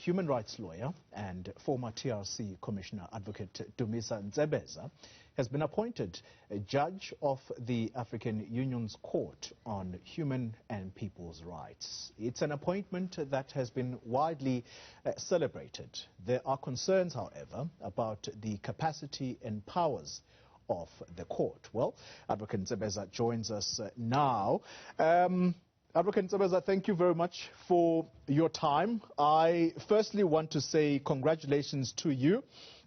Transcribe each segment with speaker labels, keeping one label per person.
Speaker 1: human rights lawyer and former TRC Commissioner, Advocate Dumisa Ntsebeza, has been appointed a judge of the African Union's Court on Human and People's Rights. It's an appointment that has been widely celebrated. There are concerns, however, about the capacity and powers of the court. Well, Advocate Ntsebeza joins us now. Advocate Ntsebeza, thank you very much for your time. I firstly want to say congratulations to you,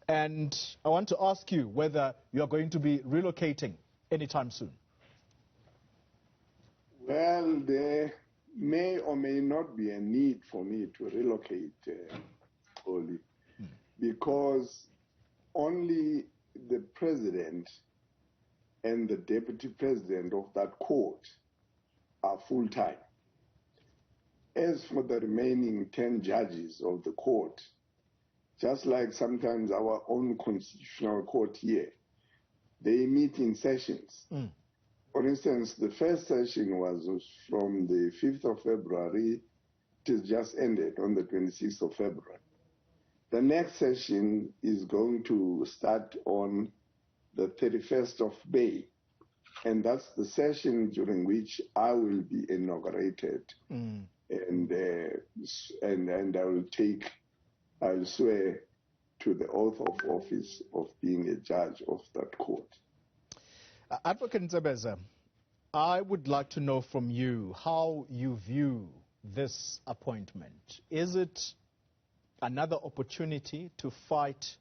Speaker 1: and I want to ask you whether you are going to be relocating anytime soon.
Speaker 2: Well, there may or may not be a need for me to relocate, Oli, because only the president and the deputy president of that court are full-time. As for the remaining 10 judges of the court, just like sometimes our own constitutional court here, they meet in sessions. For instance, the first session was from the 5th of February. It has just ended on the 26th of February. The next session is going to start on the 31st of May. And that's the session during which I will be inaugurated, and I'll swear to the oath of office of being a judge of that court.
Speaker 1: Advocate Ntsebeza, I would like to know from you how you view this appointment. Is it another opportunity to fight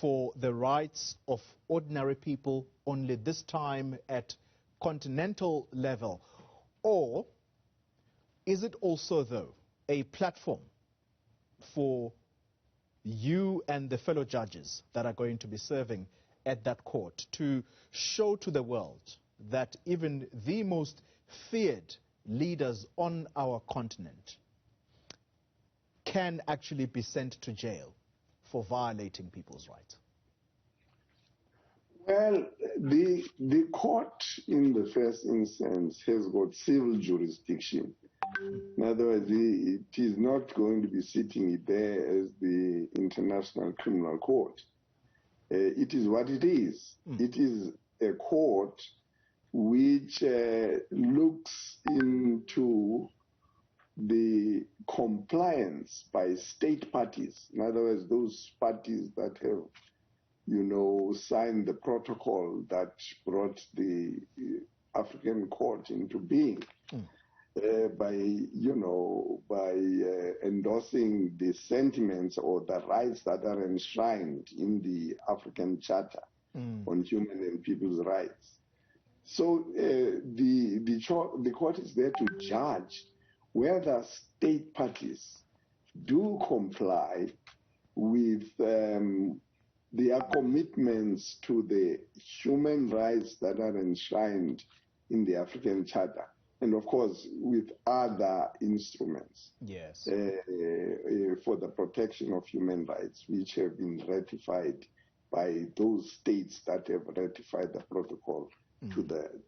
Speaker 1: for the rights of ordinary people, only this time at continental level? Or is it also, though, a platform for you and the fellow judges that are going to be serving at that court to show to the world that even the most feared leaders on our continent can actually be sent to jail for violating people's rights?
Speaker 2: Well, the court in the first instance has got civil jurisdiction. In other words, it is not going to be sitting there as the International Criminal Court. It is what it is. It is a court which looks into the compliance by state parties. In other words, those parties that have, signed the protocol that brought the African court into being, by endorsing the sentiments or the rights that are enshrined in the African Charter on Human and People's Rights. So the court is there to judge whether state parties do comply with their commitments to the human rights that are enshrined in the African Charter, and of course with other instruments for the protection of human rights, which have been ratified by those states that have ratified the protocol to the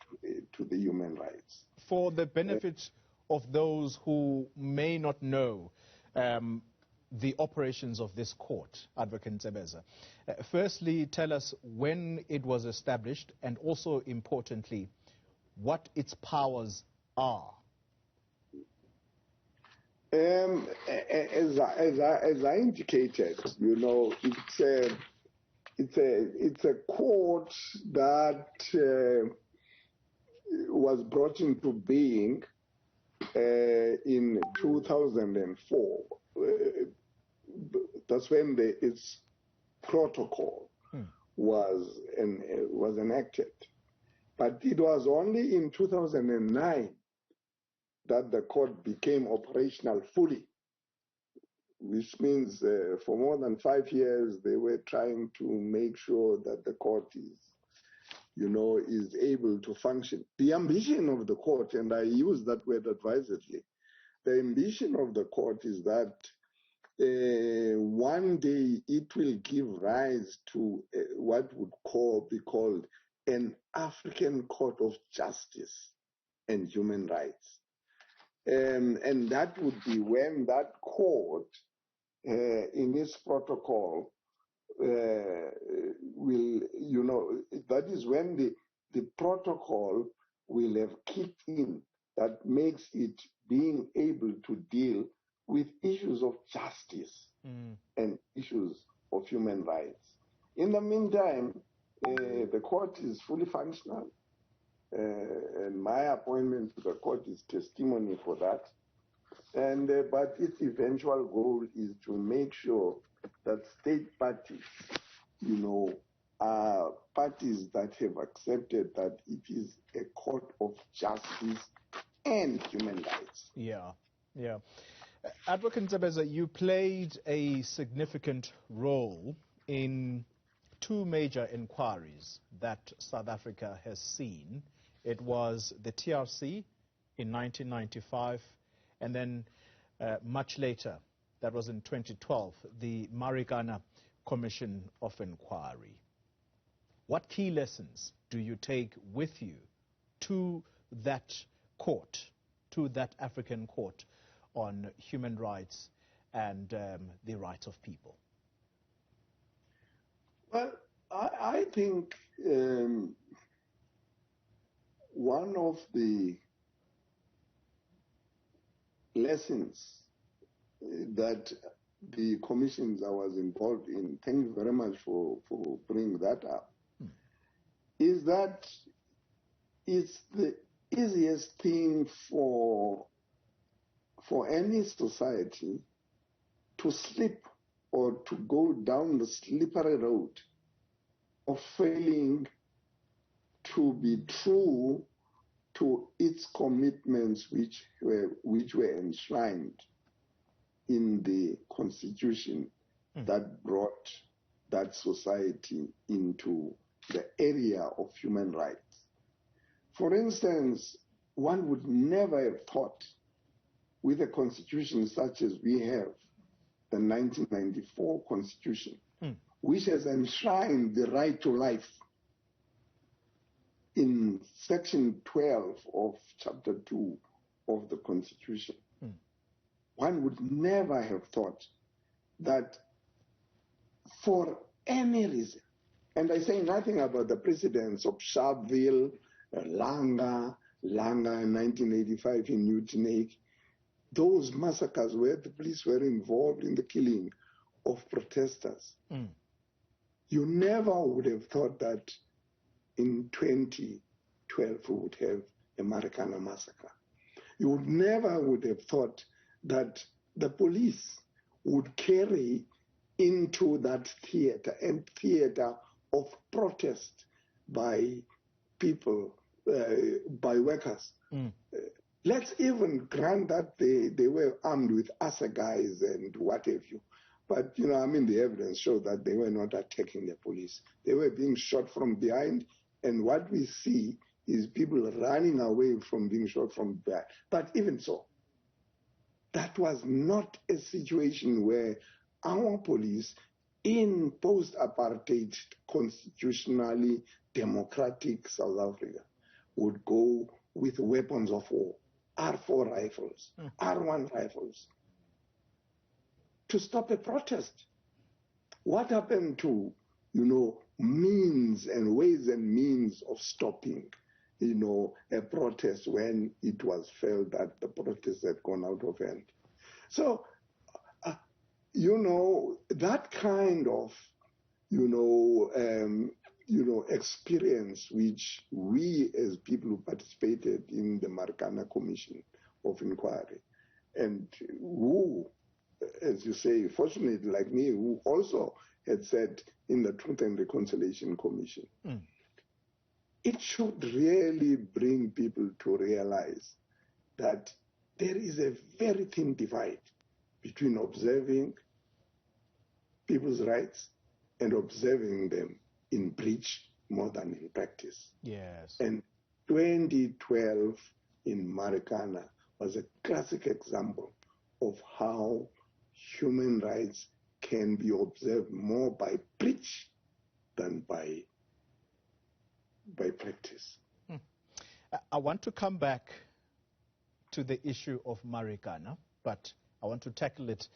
Speaker 2: human rights.
Speaker 1: For the benefit of those who may not know the operations of this court, Advocate Ntsebeza, firstly tell us when it was established, and also importantly, what its powers are. As
Speaker 2: I indicated, it's a court that was brought into being in 2004. That's when its protocol was enacted. But it was only in 2009 that the court became operational fully, which means for more than 5 years they were trying to make sure that the court is able to function. The ambition of the court, and I use that word advisedly, the ambition of the court is that one day it will give rise to what would be called an African Court of Justice and Human Rights. And that would be when that court in its protocol will, that is when the protocol will have kicked in, that makes it being able to deal with issues of justice and issues of human rights. In the meantime, the court is fully functional, and my appointment to the court is testimony for that. And but its eventual goal is to make sure that state parties, are parties that have accepted that it is a court of justice and human rights.
Speaker 1: Yeah, yeah. Advocate Ntsebeza, you played a significant role in two major inquiries that South Africa has seen. It was the TRC in 1995, and then much later, that was in 2012, the Marikana Commission of Inquiry. What key lessons do you take with you to that court, to that African court on human rights and the rights of people?
Speaker 2: Well, I think one of the lessons that the commissions I was involved in, thank you very much for bringing that up, is that it's the easiest thing for any society to slip or to go down the slippery road of failing to be true to its commitments which were enshrined in the constitution that brought that society into the area of human rights. For instance, one would never have thought with a constitution such as we have, the 1994 constitution, which has enshrined the right to life in section 12 of chapter 2 of the constitution. One would never have thought that for any reason, and I say nothing about the precedents of Sharpeville, Langa in 1985 in Newton, those massacres where the police were involved in the killing of protesters. You never would have thought that in 2012 we would have a Marikana massacre. You never would have thought that the police would carry into that theater and theater of protest by people, by workers. Let's even grant that they were armed with assegais and what have you. But, the evidence showed that they were not attacking the police. They were being shot from behind, and what we see is people running away from being shot from behind. But even so, that was not a situation where our police in post-apartheid constitutionally democratic South Africa would go with weapons of war, R4 rifles, R1 rifles, to stop a protest. What happened to, means and ways and means of stopping, a protest when it was felt that the protest had gone out of hand? So, that kind of, experience which we as people who participated in the Marikana Commission of Inquiry, and who, as you say, fortunately like me, who also had said in the Truth and Reconciliation Commission, it should really bring people to realize that there is a very thin divide between observing people's rights and observing them in breach more than in practice.
Speaker 1: Yes.
Speaker 2: And 2012 in Marikana was a classic example of how human rights can be observed more by breach than by practice.
Speaker 1: I want to come back to the issue of Marikana, but I want to tackle it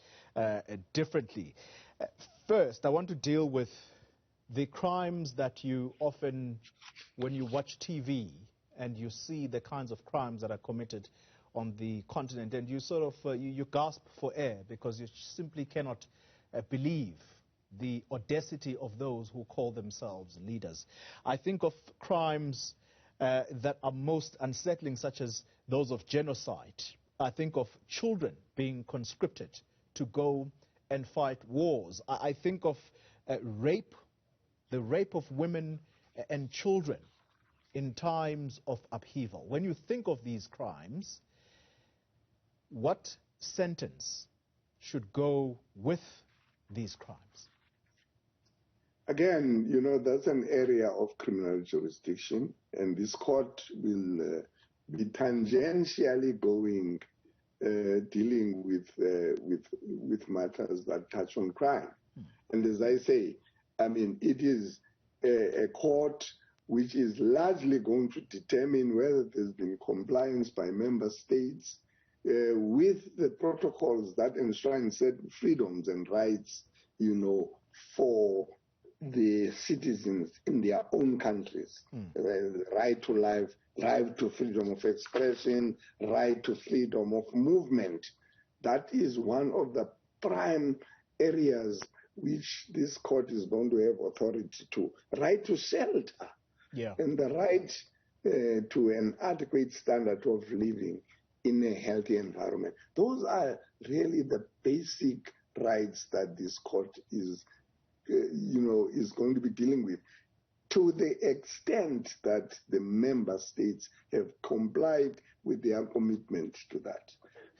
Speaker 1: differently. First, I want to deal with the crimes that you often, when you watch TV and you see the kinds of crimes that are committed on the continent, and you sort of, you gasp for air because you simply cannot believe the audacity of those who call themselves leaders. I think of crimes that are most unsettling, such as those of genocide. I think of children being conscripted to go and fight wars. I think of rape, the rape of women and children in times of upheaval. When you think of these crimes, what sentence should go with these crimes?
Speaker 2: Again, you know, that's an area of criminal jurisdiction, and this court will be tangentially going, dealing with matters that touch on crime. And as I say, I mean, it is a court which is largely going to determine whether there's been compliance by member states with the protocols that enshrine certain freedoms and rights, you know, for the citizens in their own countries. The right to life, right to freedom of expression, right to freedom of movement. That is one of the prime areas which this court is going to have authority to. Right to shelter, and the right to an adequate standard of living in a healthy environment. Those are really the basic rights that this court is, you know, is going to be dealing with, to the extent that the member states have complied with their commitment to that.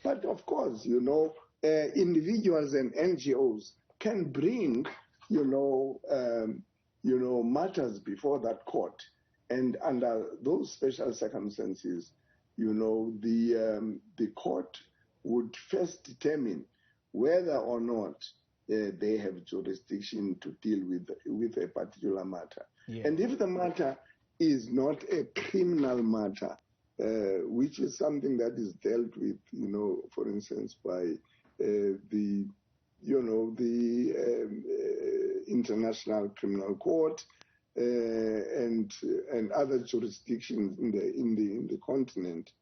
Speaker 2: But of course, you know, individuals and NGOs can bring, matters before that court, and under those special circumstances, you know, the court would first determine whether or not they have jurisdiction to deal with a particular matter. And if the matter is not a criminal matter, which is something that is dealt with, you know, for instance, by the International Criminal Court and other jurisdictions in the continent,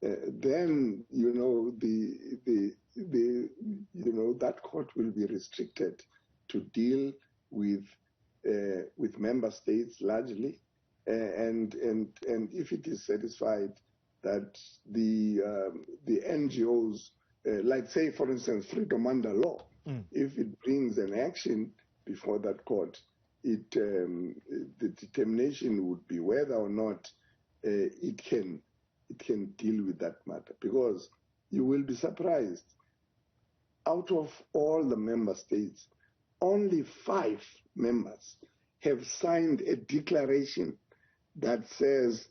Speaker 2: then, you know, that court will be restricted to deal with member states largely, and if it is satisfied that the NGOs, like say for instance Freedom Under Law, if it brings an action before that court, the determination would be whether or not it can deal with that matter, because you will be surprised, out of all the member states, only 5 members have signed a declaration that says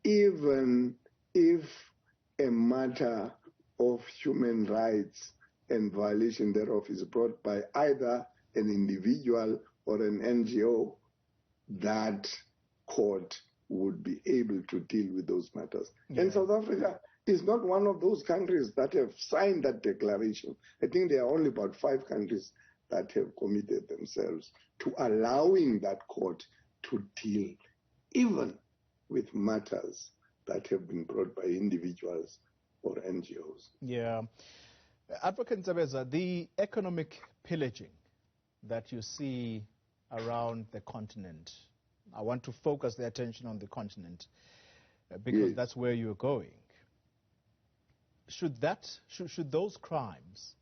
Speaker 2: even if a matter of human rights and violation thereof is brought by either an individual or an NGO, that court would be able to deal with those matters. And South Africa is not one of those countries that have signed that declaration. I think there are only about 5 countries that have committed themselves to allowing that court to deal even with matters that have been brought by individuals or NGOs.
Speaker 1: Yeah. Advocate Ntsebeza, the economic pillaging that you see around the continent, I want to focus the attention on the continent because that's where you're going. Should those crimes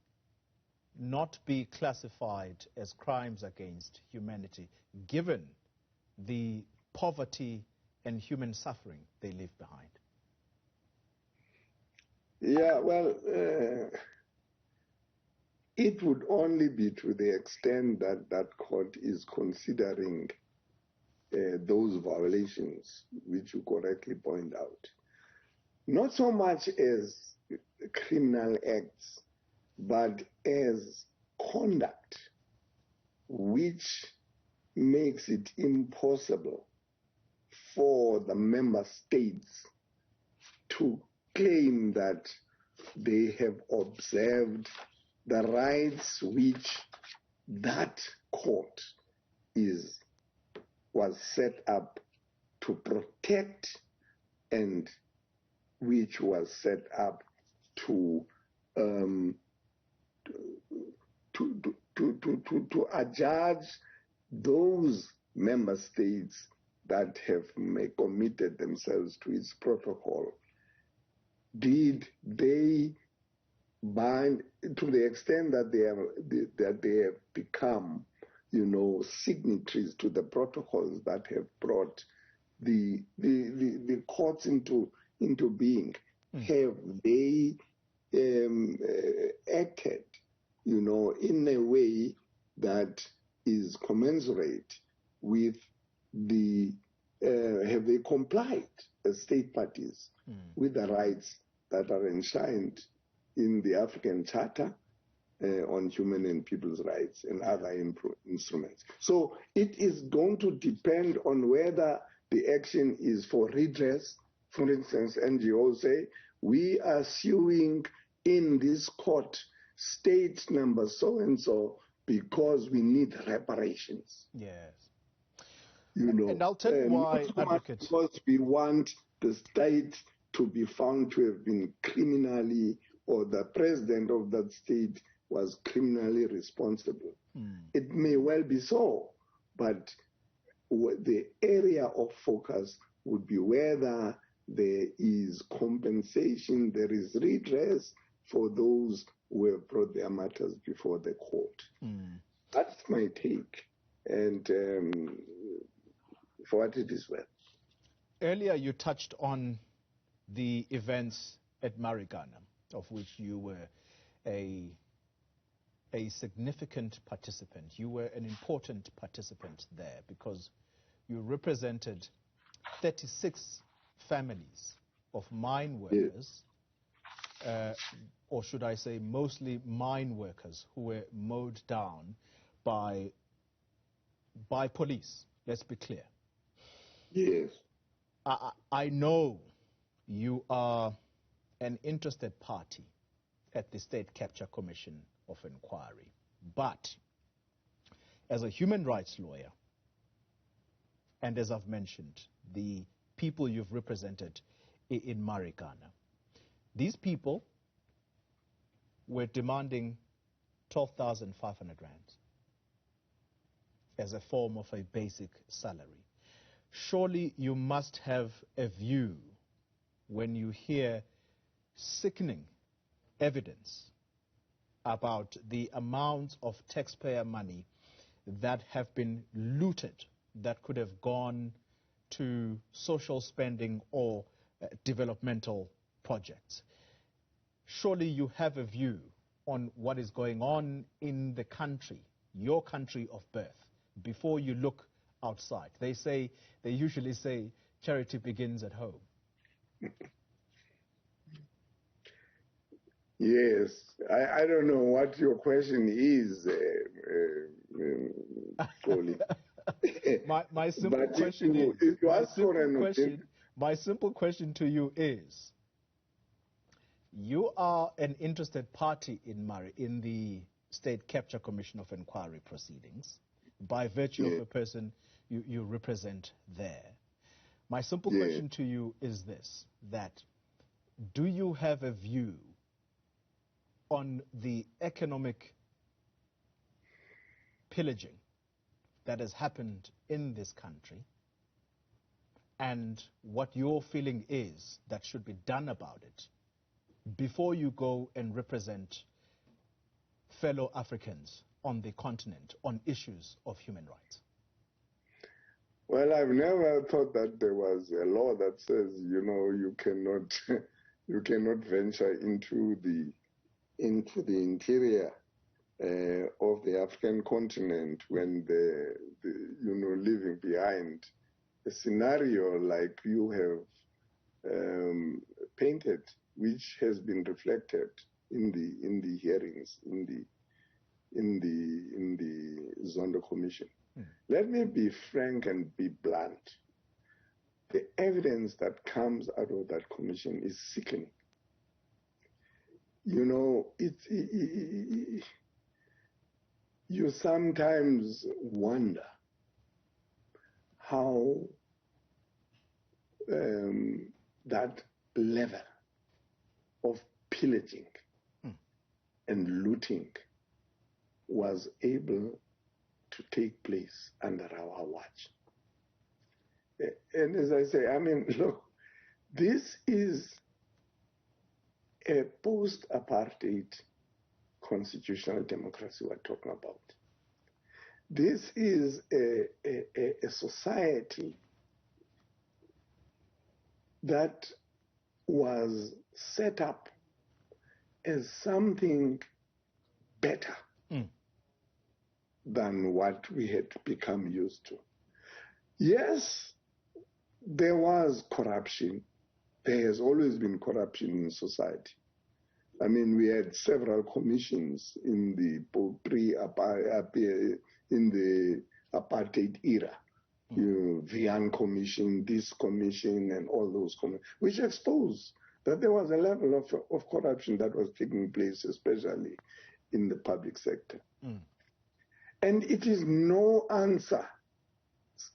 Speaker 1: not be classified as crimes against humanity, given the poverty and human suffering they leave behind?
Speaker 2: Yeah, well, it would only be to the extent that that court is considering those violations, which you correctly point out. Not so much as criminal acts, but as conduct which makes it impossible for the member states to claim that they have observed the rights which that court was set up to protect, and which was set up to adjudge those member states that have committed themselves to its protocol. Did they bind to the extent that they have become, signatories to the protocols that have brought the courts into being? Have they acted, in a way that is commensurate with have they complied as state parties with the rights that are enshrined in the African Charter on Human and People's Rights and other instruments? So it is going to depend on whether the action is for redress. For instance, NGOs say, we are suing in this court state number so-and-so because we need reparations.
Speaker 1: Yes.
Speaker 2: And
Speaker 1: I'll tell you why, Advocate.
Speaker 2: Because we want the state to be found to have been criminally, or the president of that state was criminally responsible. It may well be so, but the area of focus would be whether there is compensation, there is redress for those who have brought their matters before the court. That's my take, and for what it is worth.
Speaker 1: Earlier you touched on the events at Marikana, of which you were a significant participant. You were an important participant there because you represented 36 families of mine workers, or should I say mostly mine workers, who were mowed down by police. Let's be clear.
Speaker 2: Yes.
Speaker 1: I know you are an interested party at the State Capture Commission of Inquiry, but as a human rights lawyer, and as I've mentioned, the people you've represented in Marikana, these people were demanding 12,500 rand as a form of a basic salary. Surely you must have a view when you hear sickening evidence about the amounts of taxpayer money that have been looted, that could have gone to social spending or developmental projects. Surely you have a view on what is going on in the country, your country of birth, before you look outside. They usually say charity begins at home.
Speaker 2: Yes, I don't know what your question is, Colin.
Speaker 1: My simple question is, my simple question to you is, you are an interested party in the State Capture Commission of Inquiry proceedings by virtue of a person you represent there. My simple question to you is this, that do you have a view on the economic pillaging that has happened in this country, and what your feeling is that should be done about it before you go and represent fellow Africans on the continent on issues of human rights?
Speaker 2: Well, I've never thought that there was a law that says, you cannot you cannot venture into the interior of the African continent when leaving behind a scenario like you have painted, which has been reflected in the hearings in the Zondo Commission. Let me be frank and be blunt. The evidence that comes out of that commission is sickening. you know, you sometimes wonder how that level of pillaging and looting was able to take place under our watch. And as I say, I mean, look, this is a post-apartheid constitutional democracy we're talking about. This is a society that was set up as something better than what we had become used to. Yes, there was corruption. There has always been corruption in society. I mean, we had several commissions in the apartheid era. Vian Commission, this commission, and all those commissions, which exposed that there was a level of corruption that was taking place, especially in the public sector. And it is no answer,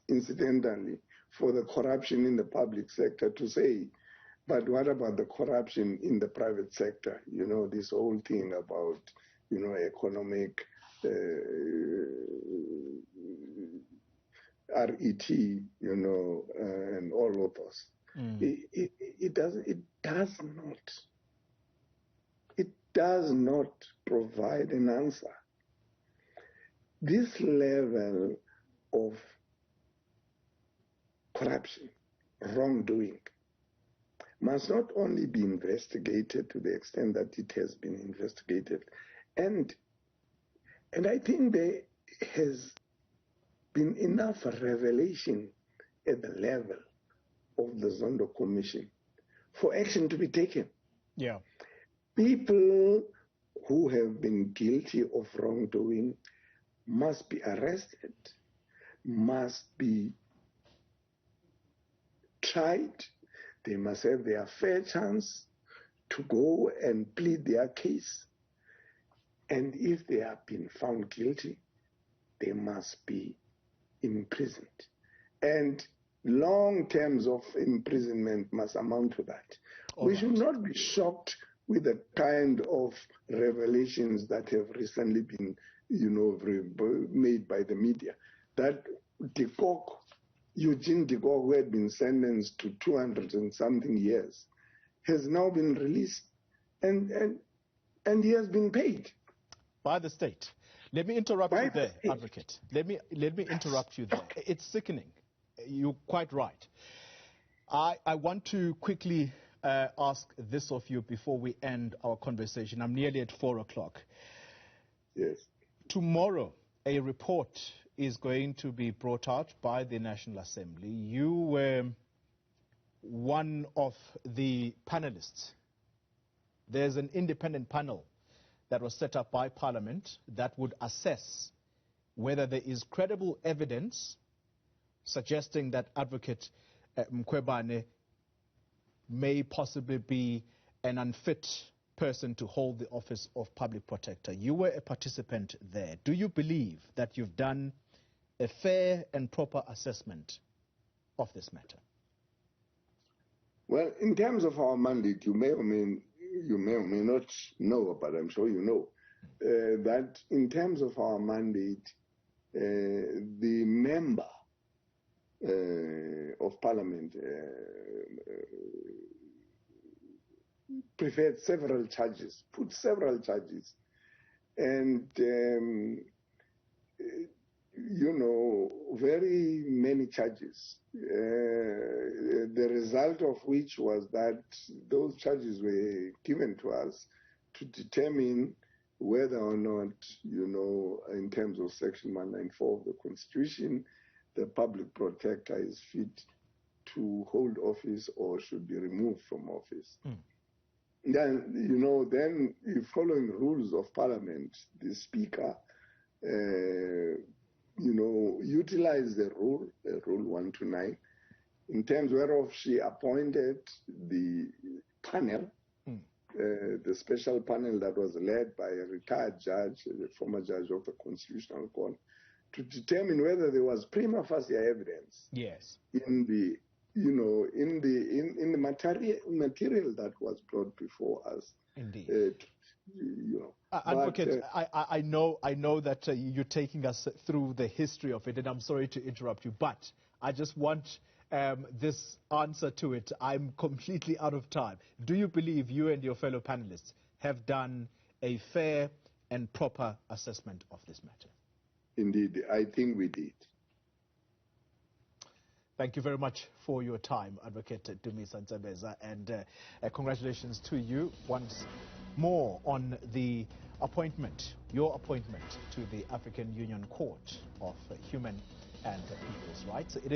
Speaker 2: incidentally, for the corruption in the public sector to say, but what about the corruption in the private sector? You know, this whole thing about, you know, economic RET, you know, and all of those. It does not provide an answer. This level of corruption, wrongdoing, must not only be investigated to the extent that it has been investigated, and I think there has been enough revelation at the level of the Zondo Commission for action to be taken.
Speaker 1: Yeah.
Speaker 2: People who have been guilty of wrongdoing must be arrested, must be tried. They must have their fair chance to go and plead their case. And if they have been found guilty, they must be imprisoned. And long terms of imprisonment must amount to that. We should not be shocked with the kind of revelations that have recently been, you know, made by the media. That Eugene de Kock, who had been sentenced to 200 and something years, has now been released, and he has been paid
Speaker 1: by the state. Let me interrupt you there, Advocate. Let me interrupt you there. It's sickening. You're quite right. I want to quickly ask this of you before we end our conversation. I'm nearly at 4 o'clock.
Speaker 2: Yes.
Speaker 1: Tomorrow, a report is going to be brought out by the National Assembly. You were one of the panelists. There's an independent panel that was set up by Parliament that would assess whether there is credible evidence suggesting that Advocate Mkhwebane may possibly be an unfit person to hold the office of public protector. You were a participant there. Do you believe that you've done a fair and proper assessment of this matter?
Speaker 2: Well, in terms of our mandate, you may or may not know, but I'm sure you know, that in terms of our mandate, the member of Parliament preferred several charges, put several charges, and you know, very many charges, the result of which was that those charges were given to us to determine whether or not, you know, in terms of Section 194 of the Constitution, the public protector is fit to hold office or should be removed from office. Then, you know, then following rules of Parliament, the Speaker, you know, utilized the rule 129, in terms whereof she appointed the panel the special panel that was led by a retired judge, the former judge of the Constitutional Court, to determine whether there was prima facie evidence
Speaker 1: Yes.
Speaker 2: in the, in the material that was brought before us.
Speaker 1: Indeed. Advocate, I know that you're taking us through the history of it, and I'm sorry to interrupt you, but I just want this answer to it. I'm completely out of time. Do you believe you and your fellow panelists have done a fair and proper assessment of this matter?
Speaker 2: Indeed, I think we did.
Speaker 1: Thank you very much for your time, Advocate Dumisa Ntsebeza, and congratulations to you once more on the appointment, your appointment to the African Union Court of Human and People's Rights. It is